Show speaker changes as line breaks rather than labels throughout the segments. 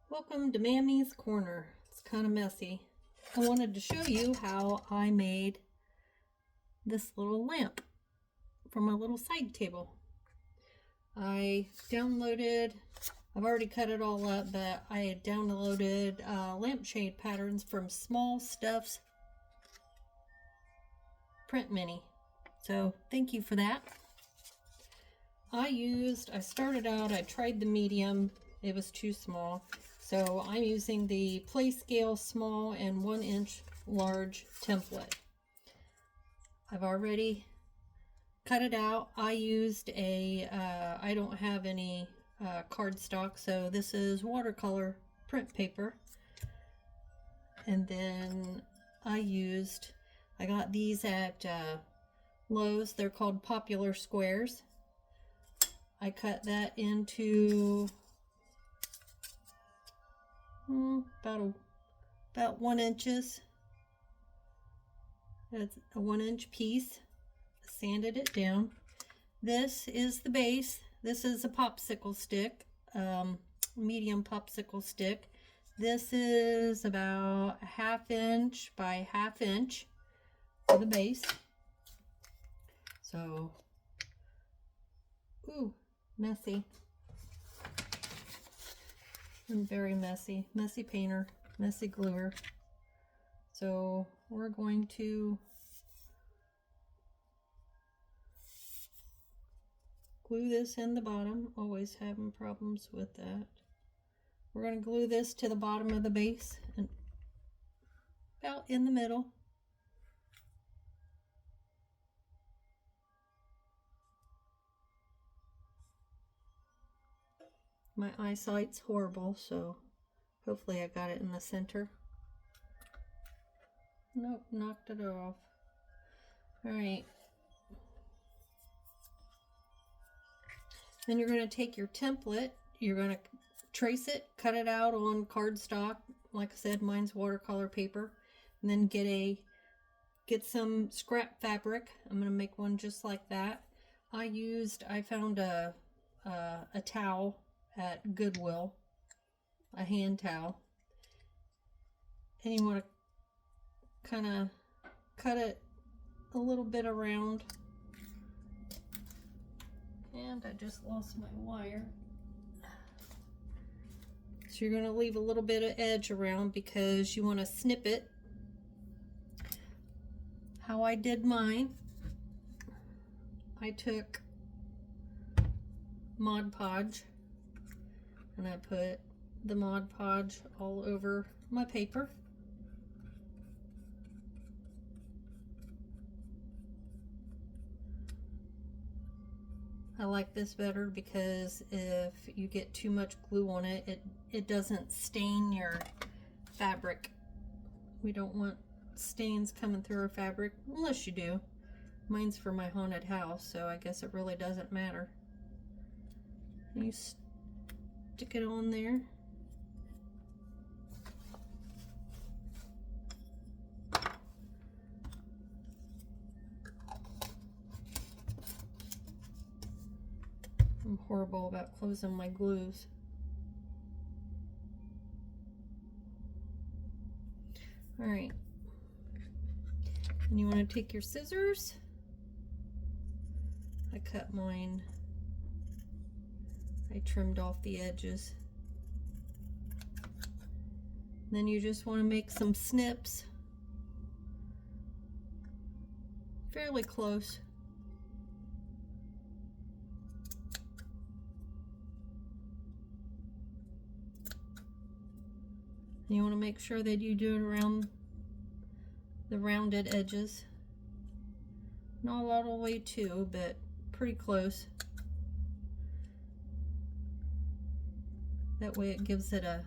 Welcome to Mammy's Corner. It's kind of messy. I wanted to show you how I made this little lamp from my little side table. I've already cut it all up, but I had downloaded lampshade patterns from Small Stuff's Print Mini. So thank you for that. I tried the medium. It was too small. So I'm using the PlayScale small and 1-inch large template. I've already cut it out. I used I don't have any cardstock, so this is watercolor print paper. And then I got these at Lowe's. They're called Popular Squares. I cut that into about 1 inches. It's a 1-inch piece. Sanded it down. This is the base. This is a popsicle stick, medium popsicle stick. This is about a 1/2 inch by 1/2 inch for the base. So, messy. I'm very messy. Messy painter, messy gluer. So we're going to glue this in the bottom. Always having problems with that. We're going to glue this to the bottom of the base and about in the middle. My eyesight's horrible, so hopefully I got it in the center. Nope, knocked it off. Alright. Then you're going to take your template, you're going to trace it, cut it out on cardstock. Like I said, mine's watercolor paper. And then get some scrap fabric. I'm going to make one just like that. I found a towel at Goodwill, a hand towel. And you want to kind of cut it a little bit around. And I just lost my wire. So you're going to leave a little bit of edge around because you want to snip it. How I did mine, I took Mod Podge and I put the Mod Podge all over my paper. I like this better because if you get too much glue on it, it doesn't stain your fabric. We don't want stains coming through our fabric, unless you do. Mine's for my haunted house, so I guess it really doesn't matter. You stick it on there. I'm horrible about closing my glues. Alright. And you want to take your scissors. I cut mine. I trimmed off the edges. Then you just want to make some snips. Fairly close. You want to make sure that you do it around the rounded edges. Not all the way to, but pretty close. That way it gives it a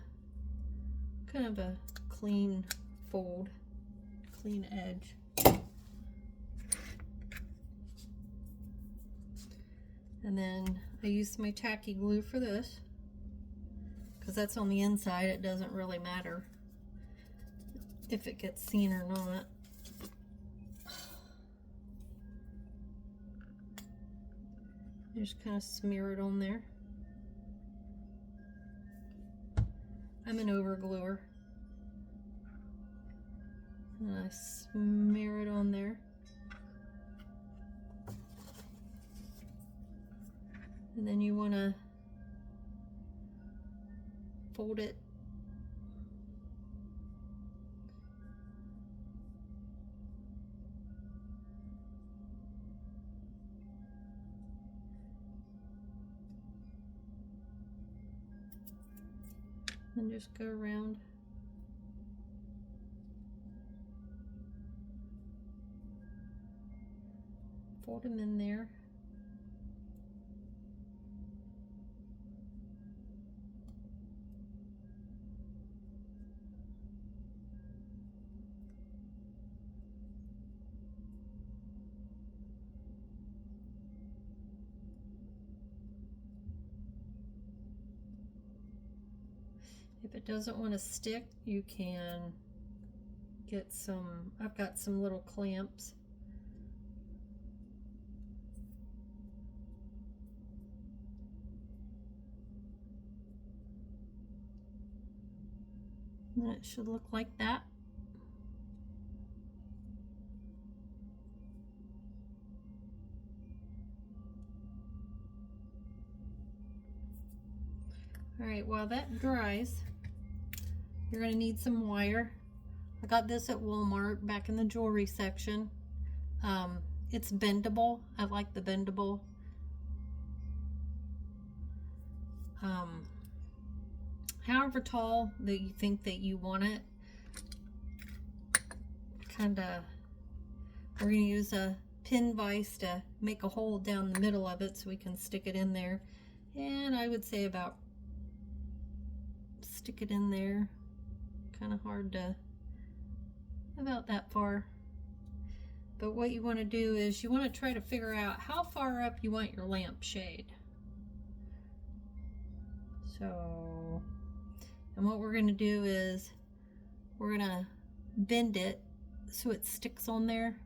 kind of a clean fold, clean edge. And then I used my tacky glue for this. Because that's on the inside, it doesn't really matter if it gets seen or not. Just kind of smear it on there. I'm an overgluer. And I smear it on there. And then you want to fold it and just go around. Fold them in there. If it doesn't want to stick, you can get some, I've got some little clamps. And it should look like that. All right, while that dries, you're going to need some wire. I got this at Walmart back in the jewelry section. It's bendable. I like the bendable. However tall that you think that you want it. We're going to use a pin vise to make a hole down the middle of it so we can stick it in there. And I would say about stick it in there, kind of hard to, about that far. But what you want to do is you want to try to figure out how far up you want your lamp shade. So, and what we're going to do is we're going to bend it so it sticks on there.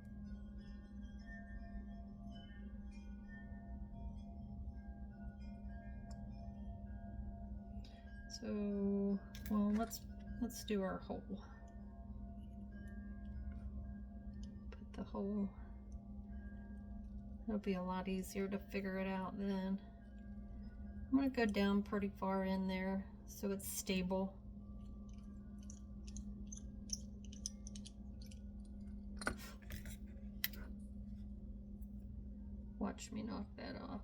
So, well, let's do our hole. Put the hole. It'll be a lot easier to figure it out then. I'm going to go down pretty far in there so it's stable. Watch me knock that off.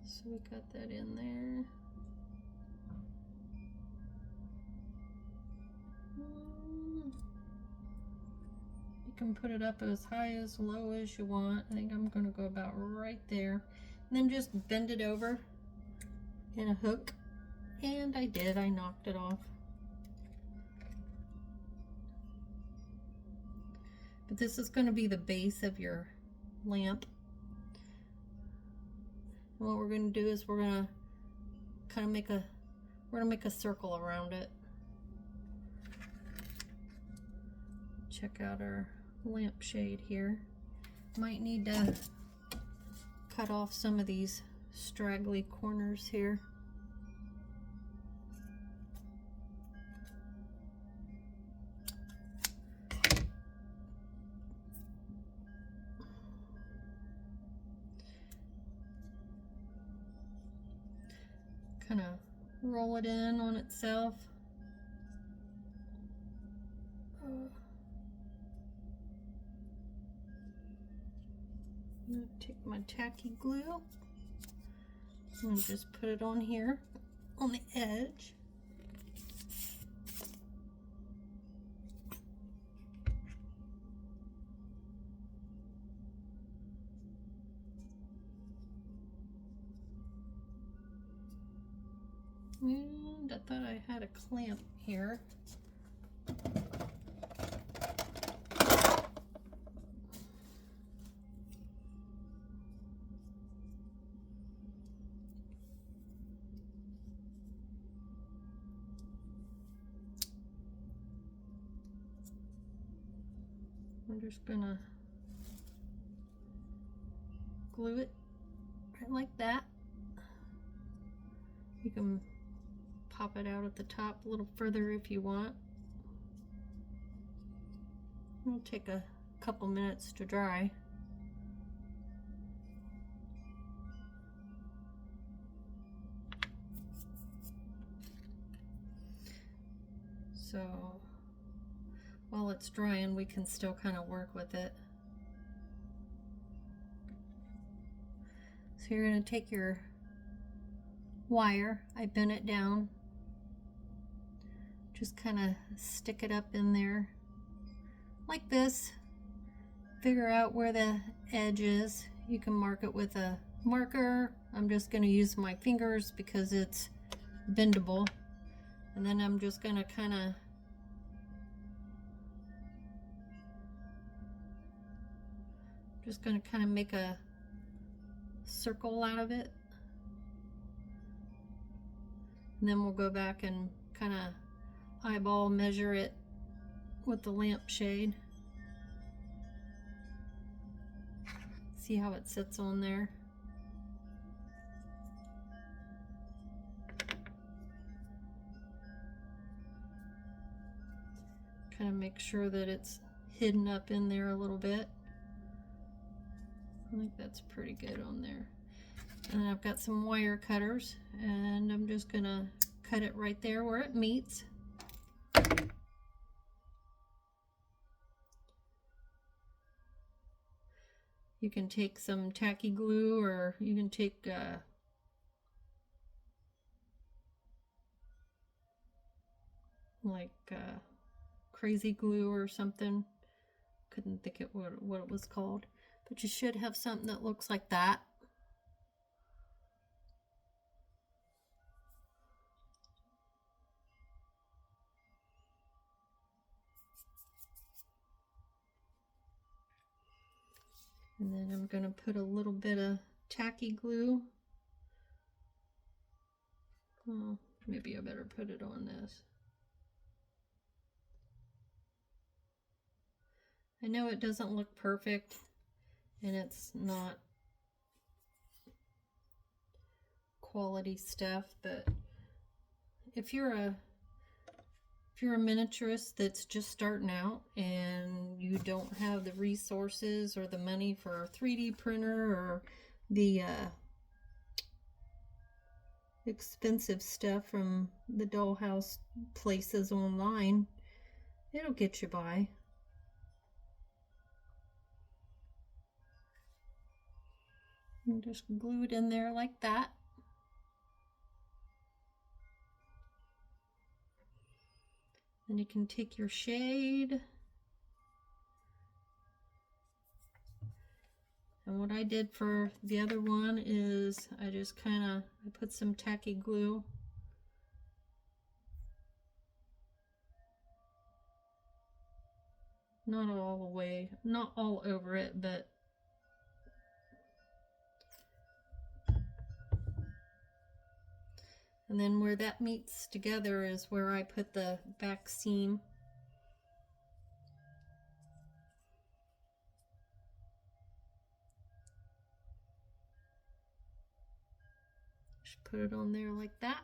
So we got that in there. You can put it up as high as low as you want. I think I'm going to go about right there. And then just bend it over in a hook. And I did. I knocked it off. But this is going to be the base of your lamp. And what we're going to do is we're going to kind of make a circle around it. Check out our lampshade here. Might need to cut off some of these straggly corners here. Kind of roll it in on itself. I'm going to take my tacky glue and just put it on here on the edge. And I thought I had a clamp here. I'm just gonna glue it right like that. You can pop it out at the top a little further if you want. It'll take a couple minutes to dry. So while it's drying, we can still kind of work with it. So you're going to take your wire, I bent it down, just kind of stick it up in there like this. Figure out where the edge is. You can mark it with a marker. I'm just going to use my fingers because it's bendable. And then I'm just going to kind of make a circle out of it. And then we'll go back and kind of eyeball measure it with the lampshade. See how it sits on there? Kind of make sure that it's hidden up in there a little bit. I think that's pretty good on there. And then I've got some wire cutters, and I'm just gonna cut it right there where it meets. You can take some tacky glue, or you can take crazy glue or something. Couldn't think what it was called, but you should have something that looks like that. And then I'm going to put a little bit of tacky glue. Well, maybe I better put it on this. I know it doesn't look perfect, and it's not quality stuff, but if you're a miniaturist that's just starting out and you don't have the resources or the money for a 3D printer or the expensive stuff from the dollhouse places online, it'll get you by. And just glue it in there like that. Then you can take your shade. And what I did for the other one is I just I put some tacky glue. Not all the way, not all over it, but and then where that meets together is where I put the back seam. Just put it on there like that.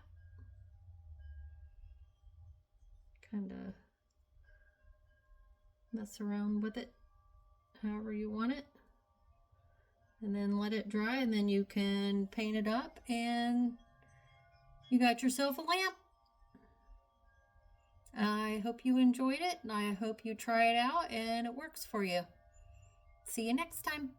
Kind of mess around with it however you want it. And then let it dry, and then you can paint it up, and you got yourself a lamp. I hope you enjoyed it, and I hope you try it out and it works for you. See you next time.